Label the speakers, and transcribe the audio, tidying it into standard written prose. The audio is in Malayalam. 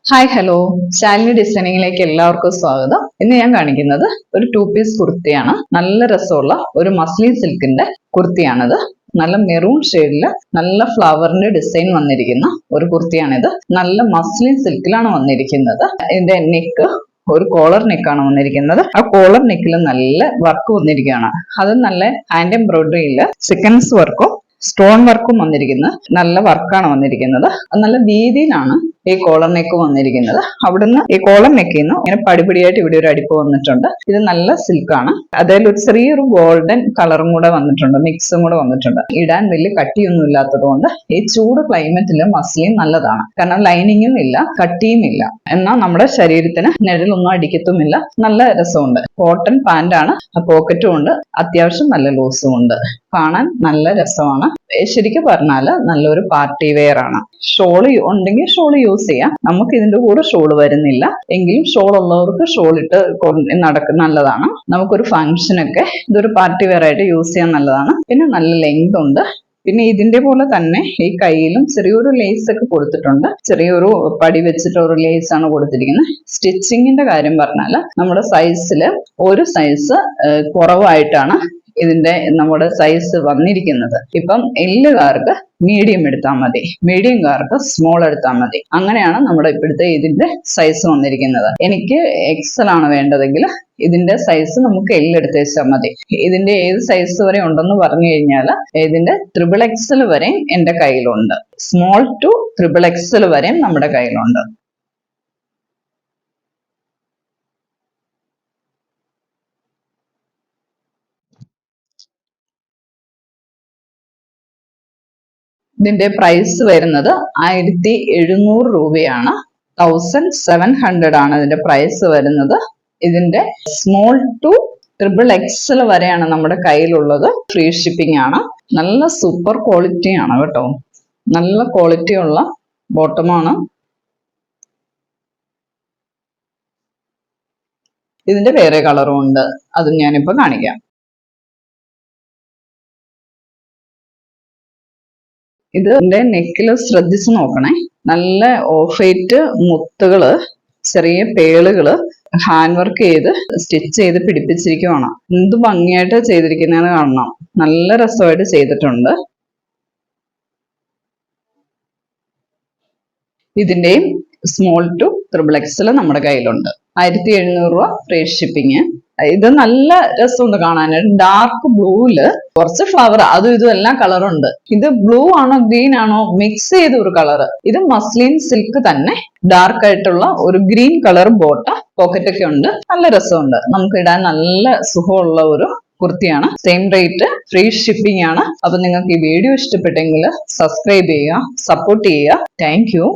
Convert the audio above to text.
Speaker 1: ഹായ് ഹലോ, ശാലിനി ഡിസൈനിങ്ങിലേക്ക് എല്ലാവർക്കും സ്വാഗതം. ഇന്ന് ഞാൻ കാണിക്കുന്നത് ഒരു 2 പീസ് കുർത്തിയാണ്. നല്ല രസമുള്ള ഒരു മസ്ലിൻ സിൽക്കിന്റെ കുർത്തിയാണിത്. നല്ല മെറൂൺ ഷെയ്ഡില് നല്ല ഫ്ലവറിന്റെ ഡിസൈൻ വന്നിരിക്കുന്ന ഒരു കുർത്തിയാണിത്. നല്ല മസ്ലിൻ സിൽക്കിലാണ് വന്നിരിക്കുന്നത്. ഇതിന്റെ നെക്ക് ഒരു കോളർ നെക്കാണ് വന്നിരിക്കുന്നത്. ആ കോളർ നെക്കിൽ നല്ല വർക്ക് വന്നിരിക്കുകയാണ്. അത് നല്ല ഹാൻഡ് എംബ്രോയിഡറിയില് സീക്വൻസ് വർക്കും സ്റ്റോൺ വർക്കും വന്നിരിക്കുന്നത്. നല്ല വർക്കാണ് വന്നിരിക്കുന്നത്. നല്ല വീതിയിലാണ് ഈ കോളർ നെക്ക് വന്നിരിക്കുന്നത്. അവിടുന്ന് ഈ കോളർ നെക്കിൽ നിന്ന് ഇങ്ങനെ പടിപടിയായിട്ട് ഇവിടെ ഒരു അടിപ്പ് വന്നിട്ടുണ്ട്. ഇത് നല്ല സിൽക്കാണ്. അതിൽ ഒരു ചെറിയൊരു ഗോൾഡൻ കളറും കൂടെ വന്നിട്ടുണ്ട്, മിക്സും കൂടെ വന്നിട്ടുണ്ട്. ഇടാൻ വലിയ കട്ടിയൊന്നും ഇല്ലാത്തത് കൊണ്ട് ഈ ചൂട് ക്ലൈമറ്റില് മസ്ലിൻ നല്ലതാണ്. കാരണം ലൈനിങ്ങും ഇല്ല, കട്ടിയും ഇല്ല, എന്നാൽ നമ്മുടെ ശരീരത്തിന് നിഴലൊന്നും അടിക്കത്തുമില്ല. നല്ല രസമുണ്ട്. കോട്ടൺ പാന്റാണ്, പോക്കറ്റും ഉണ്ട്, അത്യാവശ്യം നല്ല ലൂസും ഉണ്ട്. കാണാൻ നല്ല രസമാണ്. ശരിക്കും പറഞ്ഞാല് നല്ലൊരു പാർട്ടി വെയർ ആണ്. ഷോള് ഉണ്ടെങ്കിൽ ഷോള് യൂസ് ചെയ്യാം. നമുക്ക് ഇതിന്റെ കൂടെ ഷോള് വരുന്നില്ല എങ്കിലും ഷോൾ ഉള്ളവർക്ക് ഷോൾ ഇട്ട് നല്ലതാണ്. നമുക്കൊരു ഫംഗ്ഷനൊക്കെ ഇതൊരു പാർട്ടി വെയർ ആയിട്ട് യൂസ് ചെയ്യാൻ നല്ലതാണ്. പിന്നെ നല്ല ലെങ്ത് ഉണ്ട്. പിന്നെ ഇതിന്റെ പോലെ തന്നെ ഈ കയ്യിലും ചെറിയൊരു ലേസ് ഒക്കെ കൊടുത്തിട്ടുണ്ട്. ചെറിയൊരു പടി വെച്ചിട്ട് ഒരു ലേസ് ആണ് കൊടുത്തിരിക്കുന്നത്. സ്റ്റിച്ചിങ്ങിന്റെ കാര്യം പറഞ്ഞാല് നമ്മുടെ സൈസില് ഒരു സൈസ് കുറവായിട്ടാണ് ഇതിന്റെ നമ്മുടെ സൈസ് വന്നിരിക്കുന്നത്. ഇപ്പം എല്ലുകാർക്ക് മീഡിയം എടുത്താൽ മതി, മീഡിയംകാർക്ക് സ്മോൾ എടുത്താൽ മതി. അങ്ങനെയാണ് നമ്മുടെ ഇപ്പോഴത്തെ ഇതിന്റെ സൈസ് വന്നിരിക്കുന്നത്. എനിക്ക് എക്സൽ ആണ് വേണ്ടതെങ്കിൽ ഇതിന്റെ സൈസ് നമുക്ക് എൽ എടുത്ത് വെച്ചാൽ മതി. ഇതിന്റെ ഏത് സൈസ് വരെ ഉണ്ടെന്ന് പറഞ്ഞു കഴിഞ്ഞാൽ ഇതിന്റെ XXL വരെയും എന്റെ കയ്യിലുണ്ട്. സ്മോൾ ടു XXL വരെയും നമ്മുടെ കയ്യിലുണ്ട്. ഇതിന്റെ പ്രൈസ് വരുന്നത് 1700 രൂപയാണ്. 1700 ആണ് ഇതിന്റെ പ്രൈസ് വരുന്നത്. ഇതിന്റെ സ്മോൾ ടു XXL വരെയാണ് നമ്മുടെ കയ്യിലുള്ളത്. ഫ്രീ ഷിപ്പിംഗ് ആണ്. നല്ല സൂപ്പർ ക്വാളിറ്റി ആണ് കേട്ടോ. നല്ല ക്വാളിറ്റി ഉള്ള ബോട്ടമാണ്. ഇതിന്റെ വേറെ കളറും ഉണ്ട്, അതും ഞാനിപ്പോ കാണിക്കാം. ഇതിന്റെ നെക്കില് ശ്രദ്ധിച്ചു നോക്കണേ. നല്ല ഓഫ് വൈറ്റ് മുത്തുകള്, ചെറിയ പേളുകള് ഹാൻഡ് വർക്ക് ചെയ്ത് സ്റ്റിച്ച് ചെയ്ത് പിടിപ്പിച്ചിരിക്കുവാണ്. എന്ത് ഭംഗിയായിട്ട് ചെയ്തിരിക്കുന്നതെന്ന് കാണണം. നല്ല രസമായിട്ട് ചെയ്തിട്ടുണ്ട്. ഇതിന്റെയും സ്മോൾ ടു XXL നമ്മുടെ കയ്യിലുണ്ട്. 1700 രൂപ ഫ്രീ ഷിപ്പിങ്. ഇത് നല്ല രസമുണ്ട് കാണാനായിട്ട്. ഡാർക്ക് ബ്ലൂവില് കുറച്ച് ഫ്ലവർ അതും ഇതും എല്ലാം കളറുണ്ട്. ഇത് ബ്ലൂ ആണോ ഗ്രീൻ ആണോ മിക്സ് ചെയ്ത ഒരു കളർ. ഇത് മസ്ലിൻ സിൽക്ക് തന്നെ ഡാർക്ക് ആയിട്ടുള്ള ഒരു ഗ്രീൻ കളർ ബോട്ട, പോക്കറ്റ് ഒക്കെ ഉണ്ട്. നല്ല രസമുണ്ട്. നമുക്ക് ഇടാൻ നല്ല സുഖമുള്ള ഒരു കുർത്തിയാണ്. സെയിം റേറ്റ്, ഫ്രീ ഷിപ്പിംഗ് ആണ്. അപ്പൊ നിങ്ങൾക്ക് ഈ വീഡിയോ ഇഷ്ടപ്പെട്ടെങ്കിൽ സബ്സ്ക്രൈബ് ചെയ്യുക, സപ്പോർട്ട് ചെയ്യുക. Thank you.